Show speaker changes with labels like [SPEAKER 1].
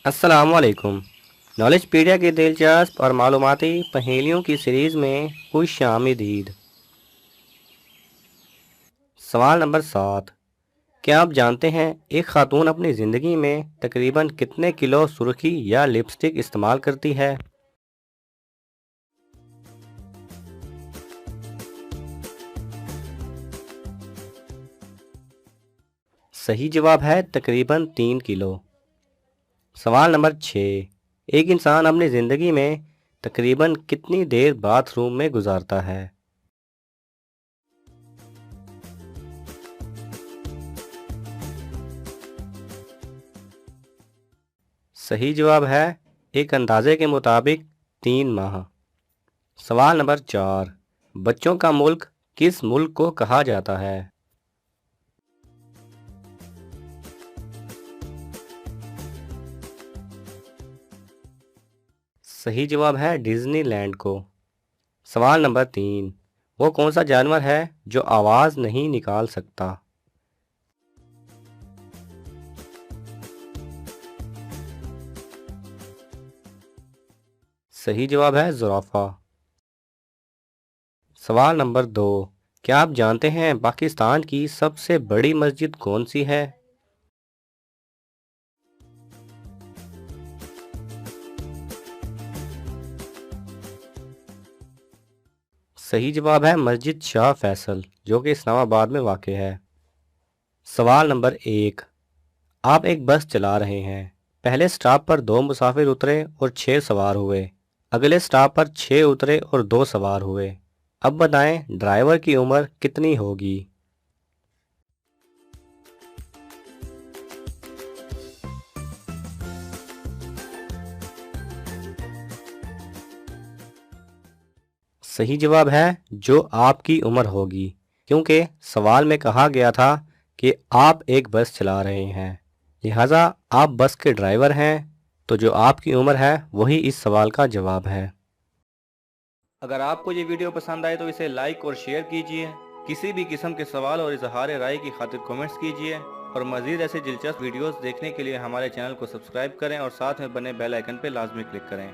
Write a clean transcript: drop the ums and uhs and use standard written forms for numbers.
[SPEAKER 1] अस्सलामुअलैकुम। नॉलेजपीडिया की दिलचस्प और मालूमाती पहेलियों की सीरीज़ में खुश आमदीद। सवाल नंबर 7। क्या आप जानते हैं एक खातून अपनी ज़िंदगी में तकरीबन कितने किलो सुर्खी या लिपस्टिक इस्तेमाल करती है? सही जवाब है तकरीबन 3 किलो। सवाल नंबर 6। एक इंसान अपनी ज़िंदगी में तकरीबन कितनी देर बाथरूम में गुजारता है? सही जवाब है एक अंदाजे के मुताबिक 3 माह। सवाल नंबर 4। बच्चों का मुल्क किस मुल्क को कहा जाता है? सही जवाब है डिज्नीलैंड को। सवाल नंबर 3। वो कौन सा जानवर है जो आवाज़ नहीं निकाल सकता? सही जवाब है ज़ुराफ़ा। सवाल नंबर 2। क्या आप जानते हैं पाकिस्तान की सबसे बड़ी मस्जिद कौन सी है? सही जवाब है मस्जिद शाह फैसल, जो कि इस्लामाबाद में वाक़ है। सवाल नंबर 1। आप एक बस चला रहे हैं। पहले स्टॉप पर 2 मुसाफिर उतरे और 6 सवार हुए। अगले स्टॉप पर 6 उतरे और 2 सवार हुए। अब बताएं ड्राइवर की उम्र कितनी होगी? सही जवाब है जो आपकी उम्र होगी, क्योंकि सवाल में कहा गया था कि आप एक बस चला रहे हैं, लिहाजा आप बस के ड्राइवर हैं, तो जो आपकी उम्र है वही इस सवाल का जवाब है। अगर आपको ये वीडियो पसंद आए तो इसे लाइक और शेयर कीजिए। किसी भी किस्म के सवाल और इजहार राय की खातिर कमेंट्स कीजिए और मज़ीद ऐसे दिलचस्प वीडियोस देखने के लिए हमारे चैनल को सब्सक्राइब करें और साथ में बने बेल आइकन पर लाजमी क्लिक करें।